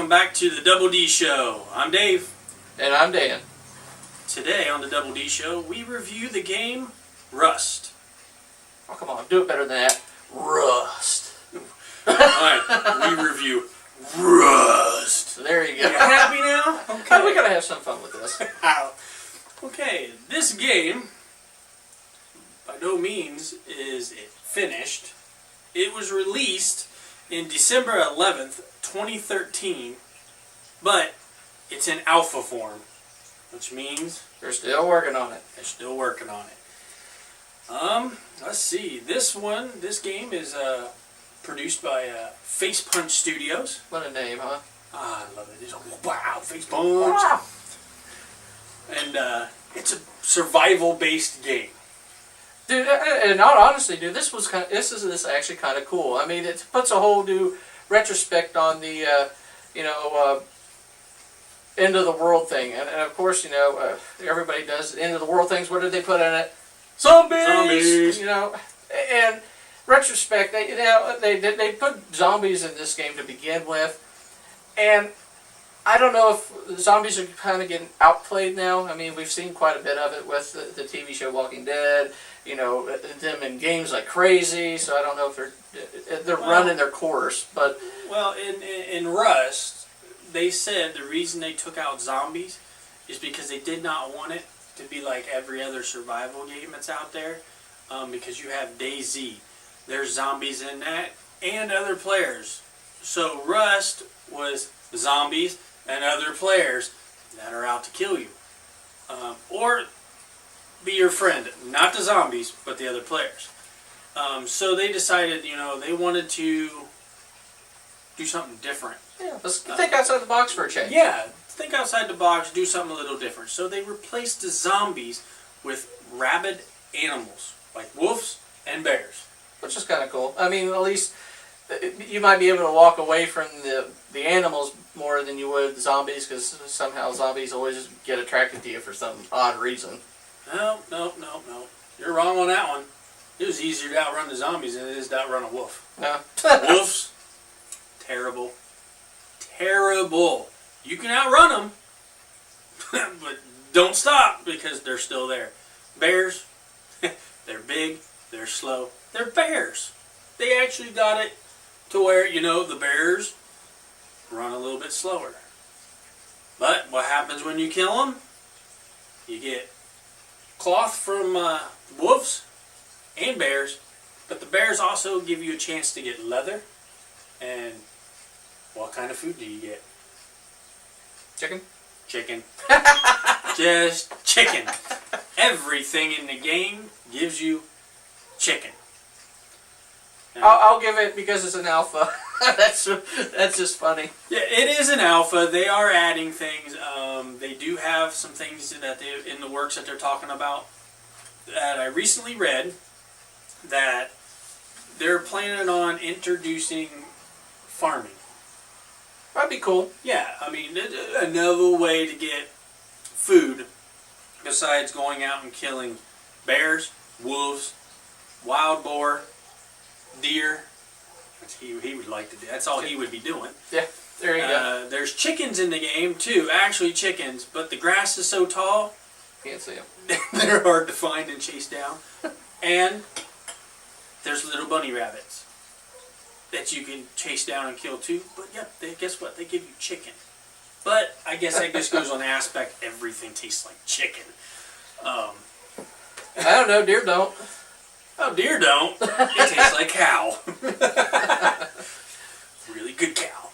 welcome back to the Double D Show. I'm Dave. And I'm Dan. Today on the Double D Show, we review the game Rust. Oh, come on, do it better than that. Rust. Alright, we review Rust. There you go. You happy now? Okay. We gotta have some fun with this. Okay, this game, by no means is it finished. It was released in December 11th, 2013, but it's in alpha form, which means They're still working on it. they're still working on it. Let's see. This game is produced by Face Punch Studios. What a name, huh? Ah, I love it. It's a wow, Face Punch. Wow. And it's a survival-based game. Dude, and not honestly, dude, this is actually kind of cool. I mean, it puts a whole new retrospect on the, end of the world thing. And of course, everybody does end of the world things. What did they put in it? Zombies! And retrospect, they put zombies in this game to begin with. And I don't know if zombies are kind of getting outplayed now. I mean, we've seen quite a bit of it with the TV show Walking Dead. Them in games like crazy. So I don't know if they're running their course. But well, in Rust, they said the reason they took out zombies is because they did not want it to be like every other survival game that's out there. Because you have DayZ, there's zombies in that, and other players. So Rust was zombies and other players that are out to kill you. Or be your friend. Not the zombies, but the other players. So they decided, they wanted to do something different. yeah, let's think outside the box for a change. Yeah, think outside the box, do something a little different. So they replaced the zombies with rabid animals, like wolves and bears. Which is kind of cool. I mean, at least you might be able to walk away from the animals more than you would the zombies, because somehow zombies always get attracted to you for some odd reason. No. You're wrong on that one. It was easier to outrun the zombies than it is to outrun a wolf. No. Wolves, terrible. Terrible. You can outrun them, but don't stop because they're still there. Bears, they're big, they're slow. They're bears. They actually got it to where, the bears run a little bit slower. But what happens when you kill them? You get cloth from wolves and bears, but the bears also give you a chance to get leather. And what kind of food do you get? Chicken? Chicken. Just chicken. Everything in the game gives you chicken. I'll give it, because it's an alpha. that's just funny. Yeah, it is an alpha. They are adding things. They do have some things that they in the works that they're talking about that I recently read, that they're planning on introducing farming. That'd be cool. Yeah, I mean, another way to get food besides going out and killing bears, wolves, wild boar, deer. He would like to do. That's all he would be doing. Yeah, there you go. There's chickens in the game too. Actually, chickens, but the grass is so tall, Can't see them. they're hard to find and chase down. And there's little bunny rabbits that you can chase down and kill too. But guess what? They give you chicken. But I guess that just goes on the aspect everything tastes like chicken. I don't know. Deer don't. Oh, deer don't. It tastes like cow. Really good cow.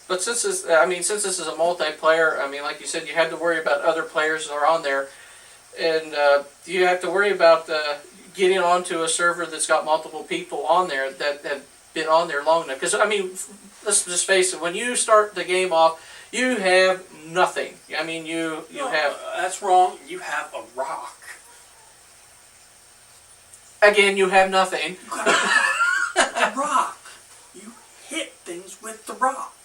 But since this is a multiplayer, like you said, you have to worry about other players that are on there, and you have to worry about getting onto a server that's got multiple people on there that have been on there long enough. Because let's just face it, when you start the game off, you have nothing. I mean, you have. That's wrong. You have a rock. Again, you have nothing. A rock. You hit things with the rock.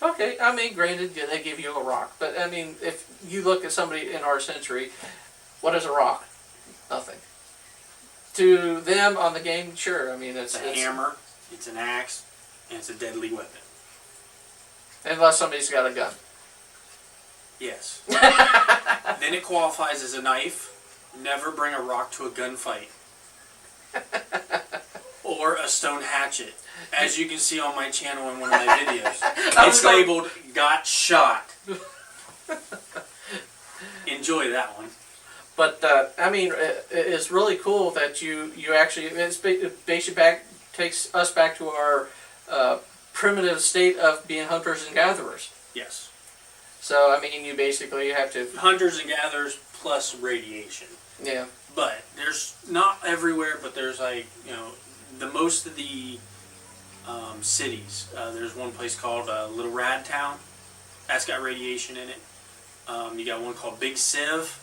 Okay, granted, they give you a rock. But, if you look at somebody in our century, what is a rock? Nothing. To them on the game, sure. It's a hammer, it's an axe, and it's a deadly weapon. Unless somebody's got a gun. Yes. Then it qualifies as a knife. Never bring a rock to a gunfight. Or a stone hatchet. As you can see on my channel in one of my videos. It's labeled, got shot. Enjoy that one. But, I mean, it's really cool that you actually, basically takes us back to our primitive state of being hunters and gatherers. Yes. So, I mean, you basically have to... Hunters and gatherers plus radiation. Yeah. But there's not everywhere, but there's like, you know, the most of the cities. There's one place called Little Rad Town. That's got radiation in it. You got one called Big Siv.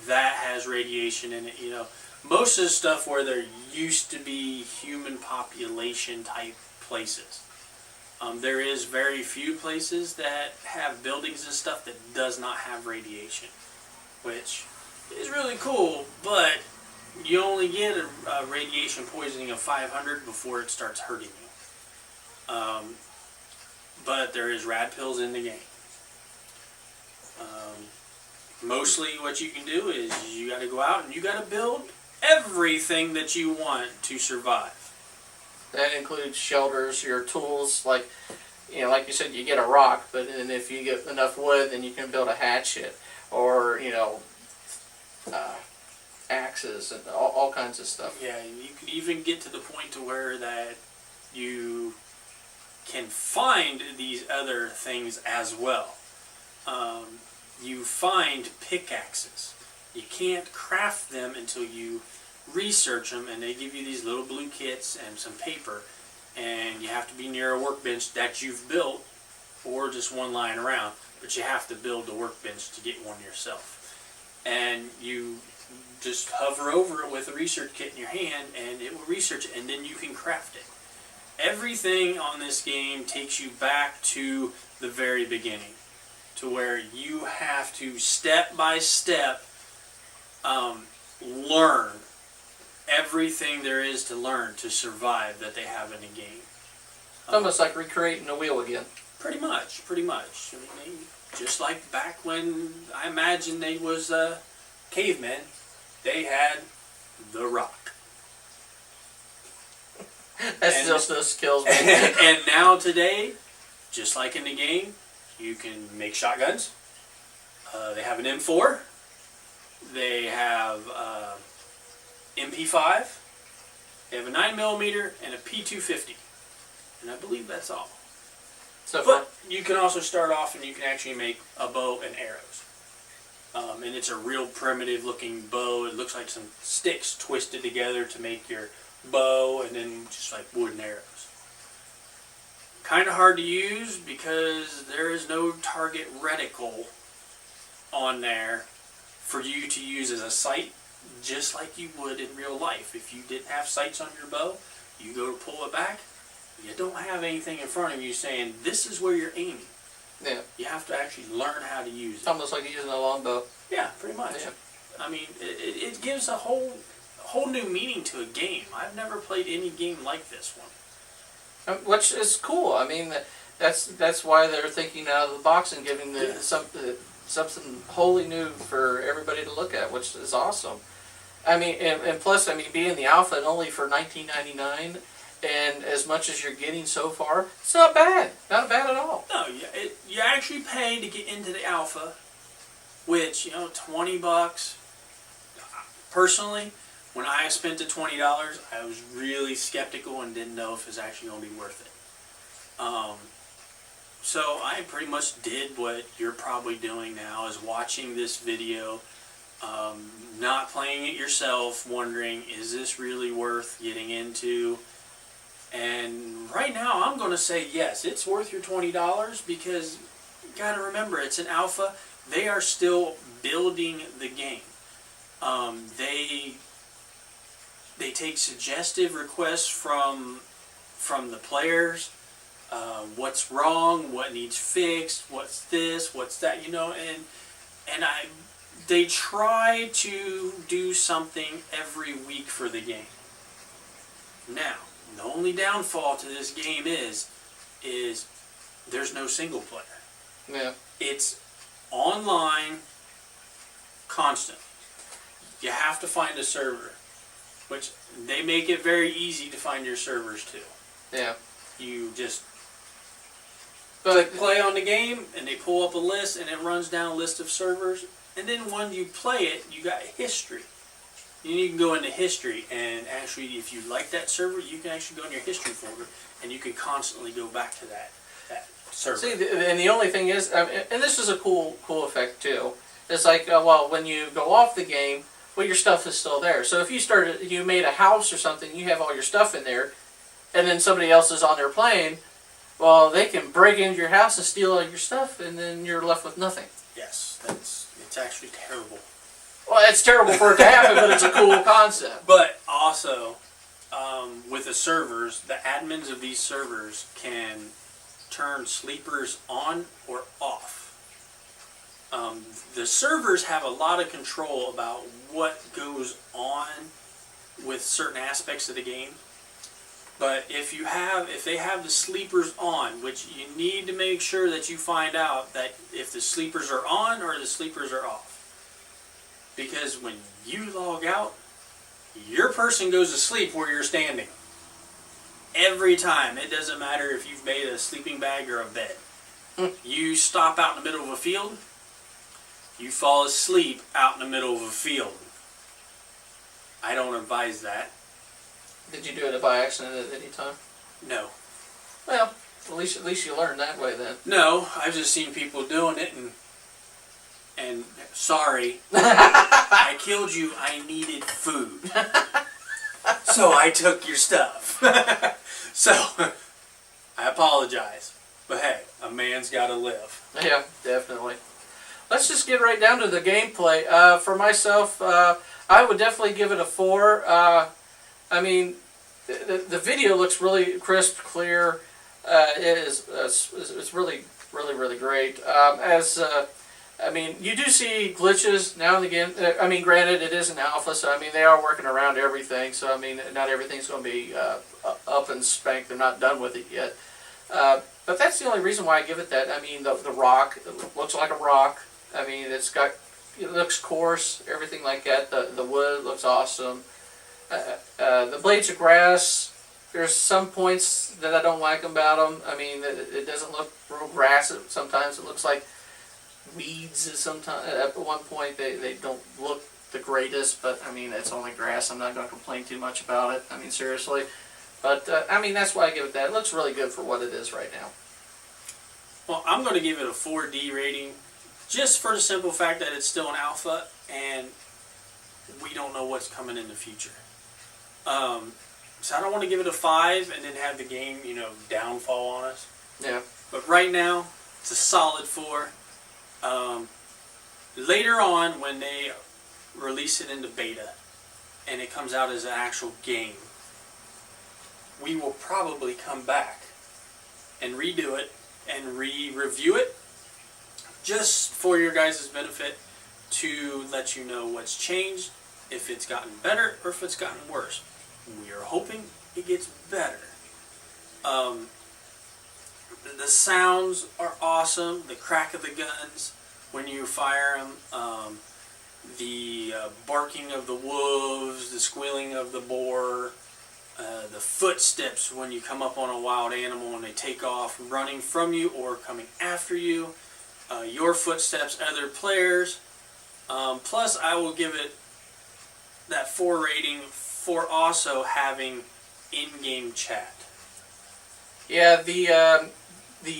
That has radiation in it. You know, most of the stuff where there used to be human population type places. There is very few places that have buildings and stuff that does not have radiation, which is really cool, but you only get a radiation poisoning of 500 before it starts hurting you. But there is rad pills in the game. Mostly what you can do is you got to go out and you got to build everything that you want to survive. That includes shelters, your tools, like, you know, like you said, you get a rock, but then if you get enough wood, then you can build a hatchet, or, you know, axes and all kinds of stuff. Yeah, you can even get to the point to where that you can find these other things as well. You find pickaxes. You can't craft them until you research them, and they give you these little blue kits and some paper, and you have to be near a workbench that you've built, or just one lying around, but you have to build the workbench to get one yourself. And you just hover over it with a research kit in your hand, and it will research it, and then you can craft it. Everything on this game takes you back to the very beginning, to where you have to step by step learn everything there is to learn to survive that they have in the game. It's almost like recreating the wheel again. Pretty much. I mean, just like back when I imagine they was cavemen, they had the rock. That still skills me. And now today, just like in the game, you can make shotguns. They have an M4. They have MP5. They have a 9mm and a P250. And I believe that's all. So But you can also start off and you can actually make a bow and arrows. And it's a real primitive looking bow. It looks like some sticks twisted together to make your bow, and then just like wooden arrows. Kind of hard to use because there is no target reticle on there for you to use as a sight, just like you would in real life. If you didn't have sights on your bow, you go to pull it back, you don't have anything in front of you saying this is where you're aiming. yeah, You have to actually learn how to use it's it. almost like using a longbow. Yeah, pretty much. Yeah. I mean, it gives a whole new meaning to a game. I've never played any game like this one. Which is cool. I mean, that's why they're thinking out of the box and giving something wholly new for everybody to look at, which is awesome. I mean, and plus, I mean, being the alpha and only for $19.99, and as much as you're getting so far, it's not bad. Not bad at all. No, you actually pay to get into the alpha, which, $20. Personally, when I spent the $20, I was really skeptical and didn't know if it was actually going to be worth it. So I pretty much did what you're probably doing now, is watching this video, not playing it yourself, wondering, is this really worth getting into? And right now I'm going to say yes, it's worth your $20, because you got to remember, it's an alpha. They are still building the game. They take suggestive requests from the players. What's wrong? What needs fixed? What's this? What's that? And they try to do something every week for the game. Now, the only downfall to this game is there's no single player. Yeah. It's online, constant. You have to find a server, which they make it very easy to find your servers too. Yeah. You just But play on the game, and they pull up a list, and it runs down a list of servers. And then when you play it, you got history. You can go into history, and actually, if you like that server, you can actually go in your history folder, and you can constantly go back to that server. see, and the only thing is, and this is a cool effect too. It's like, well, when you go off the game, well, your stuff is still there. So if you made a house or something, you have all your stuff in there, and then somebody else is on there playing. Well, they can break into your house and steal all your stuff, and then you're left with nothing. Yes, it's actually terrible. Well, it's terrible for it to happen, but it's a cool concept. But also, with the servers, the admins of these servers can turn sleepers on or off. The servers have a lot of control about what goes on with certain aspects of the game. But if they have the sleepers on, which you need to make sure that you find out that if the sleepers are on or the sleepers are off. Because when you log out, your person goes to sleep where you're standing. Every time. It doesn't matter if you've made a sleeping bag or a bed. You stop out in the middle of a field, you fall asleep out in the middle of a field. I don't advise that. Did you do it by accident at any time? No. Well, at least you learn that way then. No, I've just seen people doing it, and sorry, I killed you. I needed food, so I took your stuff. So I apologize, but hey, a man's got to live. Yeah, definitely. Let's just get right down to the gameplay. For myself, I would definitely give it a 4. I mean, the video looks really crisp, clear. It's really, really, really great. I mean, you do see glitches now and again. I mean, granted, it is an alpha, so I mean, they are working around everything. So I mean, not everything's going to be up and spanked. They're not done with it yet. But that's the only reason why I give it that. I mean, the rock, it looks like a rock. I mean, it looks coarse, everything like that. The wood looks awesome. The blades of grass, there's some points that I don't like about them. I mean, it doesn't look real grass. Sometimes it looks like weeds. Sometimes at one point they don't look the greatest, but I mean, it's only grass. I'm not going to complain too much about it. I mean, seriously. But I mean, that's why I give it that. It looks really good for what it is right now. Well, I'm going to give it a 4D rating, just for the simple fact that it's still an alpha, and we don't know what's coming in the future. So I don't want to give it a 5 and then have the game, downfall on us. Yeah. But right now, it's a solid 4. Later on, when they release it into beta, and it comes out as an actual game, we will probably come back and redo it and re-review it, just for your guys' benefit, to let you know what's changed, if it's gotten better or if it's gotten worse. We are hoping it gets better. The sounds are awesome. The crack of the guns when you fire them, the barking of the wolves, the squealing of the boar, the footsteps when you come up on a wild animal and they take off running from you or coming after you, your footsteps, other players. Plus, I will give it that 4 rating for also having in-game chat. Yeah, the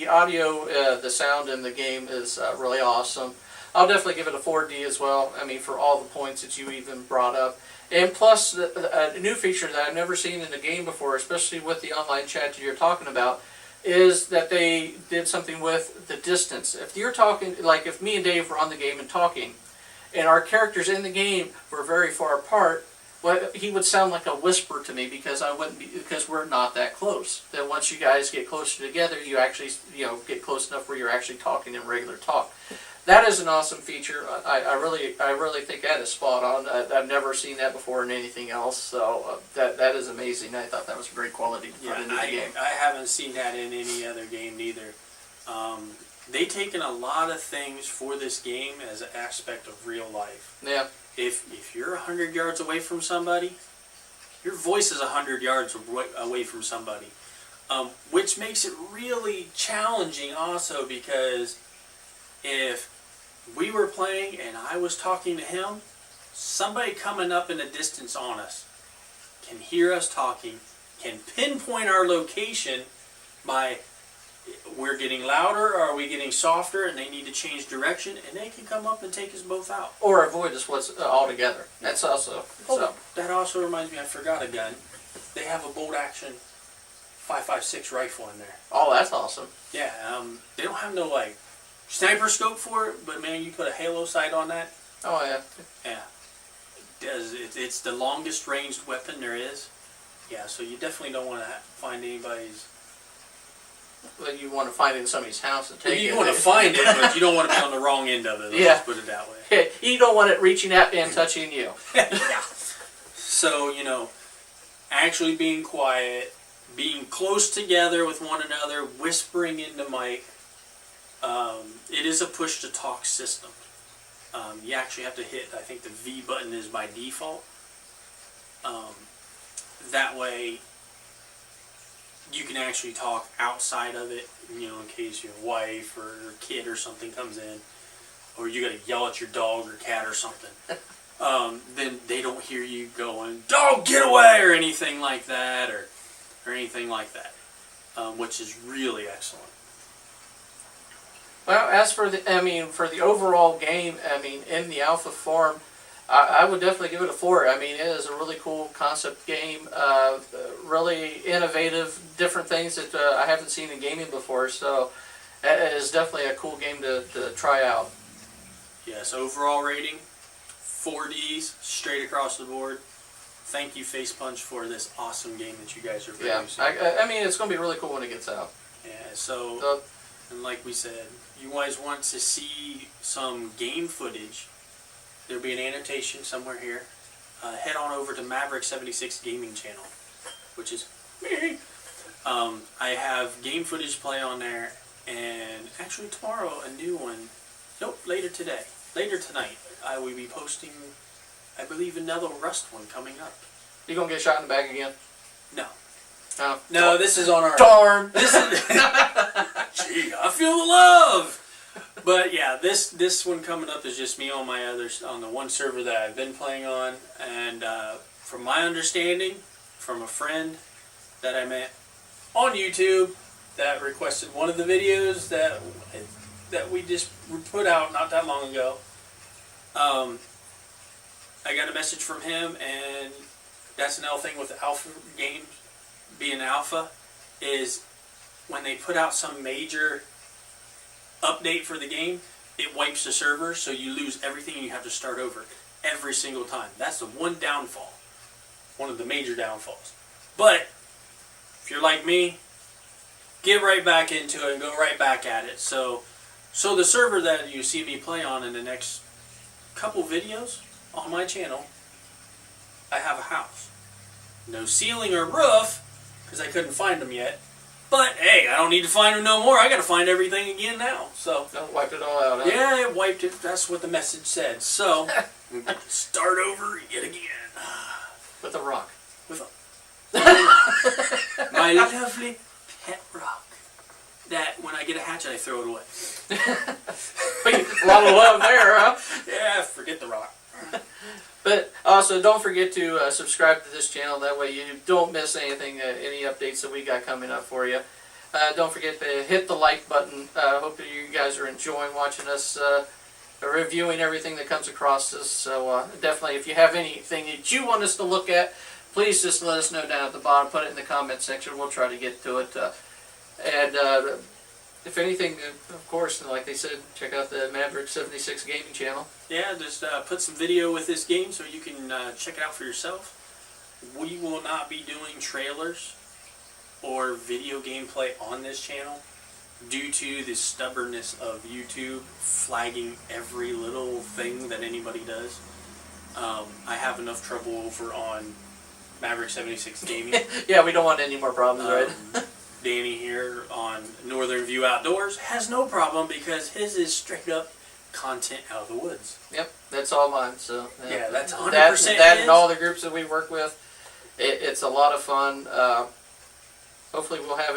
audio, the sound in the game is really awesome. I'll definitely give it a 4D as well. I mean, for all the points that you even brought up. And plus, a new feature that I've never seen in a game before, especially with the online chat that you're talking about, is that they did something with the distance. If you're talking, like if me and Dave were on the game and talking, and our characters in the game were very far apart, well, he would sound like a whisper to me because because we're not that close. Then once you guys get closer together, you actually get close enough where you're actually talking in regular talk. That is an awesome feature. I really think that is spot on. I've never seen that before in anything else, so that is amazing. I thought that was a great quality to put into the game. I haven't seen that in any other game either. They taken a lot of things for this game as an aspect of real life. Yeah. If you're 100 yards away from somebody, your voice is 100 yards away from somebody, which makes it really challenging also, because if we were playing and I was talking to him, somebody coming up in the distance on us can hear us talking, can pinpoint our location by we're getting louder or are we getting softer, and they need to change direction, and they can come up and take us both out. Or avoid us altogether. That's also. Oh, that also reminds me, I forgot a gun. They have a bolt action 5.56 rifle in there. Oh, that's awesome. Yeah, they don't have no like sniper scope for it, but man, you put a halo sight on that. Oh yeah. Yeah, it's the longest ranged weapon there is. Yeah, so you definitely don't want to find anybody's. Well, you want to find it in somebody's house and take it. You want to find it, but you don't want to be on the wrong end of it. Let's just put it that way. You don't want it reaching out and touching you. Yeah. So, actually being quiet, being close together with one another, whispering into mic. It is a push-to-talk system. You actually have to hit, I think the V button is by default. That way, you can actually talk outside of it, in case your wife or your kid or something comes in, or you gotta yell at your dog or cat or something. Then they don't hear you going, "Dog, get away!" or anything like that, or anything like that, which is really excellent. Well, as for the overall game, in the alpha form, I would definitely give it a 4. It is a really cool concept game, really innovative, different things that I haven't seen in gaming before, so it is definitely a cool game to try out. Yes, overall rating, 4 Ds, straight across the board. Thank you, Face Punch, for this awesome game that you guys are producing. Yeah, it's going to be really cool when it gets out. Yeah, so, and like we said, you guys want to see some game footage, there'll be an annotation somewhere here. Head on over to Maverick76 Gaming Channel, which is me. I have game footage play on there, and actually tomorrow a new one. Nope, later tonight, I will be posting, I believe, another Rust one coming up. You gonna get shot in the back again? No. Oh. No, this is on our... Darn! This is... Gee, I feel the love! But yeah, this one coming up is just me on on the one server that I've been playing on, and from my understanding, from a friend that I met on YouTube that requested one of the videos that we just put out not that long ago, I got a message from him, and that's another thing with alpha games being alpha, is when they put out some major update for the game, it wipes the server, so you lose everything and you have to start over every single time. That's the one downfall, one of the major downfalls. But if you're like me, get right back into it and go right back at it. So the server that you see me play on in the next couple videos on my channel, I have a house. No ceiling or roof, because I couldn't find them yet. But hey, I don't need to find them no more. I got to find everything again now. So wiped it all out. Huh? Yeah, it wiped it. That's what the message said. So start over yet again with a rock. With my lovely pet rock. That when I get a hatchet, I throw it away. A lot of love there, huh? Yeah, forget the rock. But also, don't forget to subscribe to this channel. That way you don't miss anything, any updates that we got coming up for you. Don't forget to hit the like button. Hope that you guys are enjoying watching us reviewing everything that comes across us. So definitely, if you have anything that you want us to look at, please just let us know down at the bottom. Put it in the comment section. We'll try to get to it. And if anything, of course, like they said, check out the Maverick76 Gaming Channel. Yeah, just put some video with this game so you can check it out for yourself. We will not be doing trailers or video gameplay on this channel due to the stubbornness of YouTube flagging every little thing that anybody does. I have enough trouble over on Maverick76 Gaming. Yeah, we don't want any more problems, right? Danny here on Northern View Outdoors has no problem because his is straight up content out of the woods. Yep, that's all mine. So Yeah, that's 100% that his. and all the groups that we work with. It's a lot of fun. Hopefully, we'll have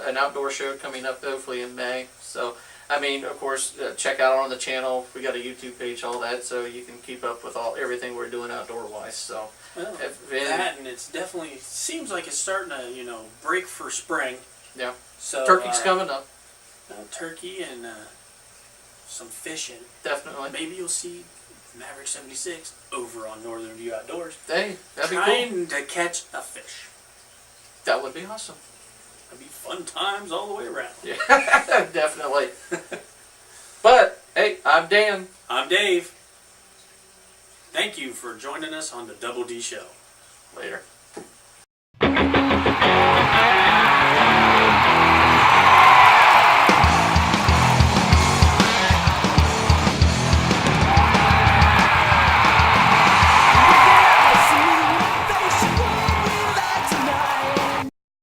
an outdoor show coming up. Hopefully in May. So, I mean, of course, check out on the channel. We got a YouTube page, all that, so you can keep up with everything we're doing outdoor wise. So, Well, that and it's definitely seems like it's starting to break for spring. Yeah. So turkey's coming up. Turkey and some fishing. Definitely. Maybe you'll see Maverick 76 over on Northern View Outdoors. Hey, that'd be cool. Trying to catch a fish. That would be awesome. That'd be fun times all the way around. Yeah, definitely. But, hey, I'm Dan. I'm Dave. Thank you for joining us on the Double D Show.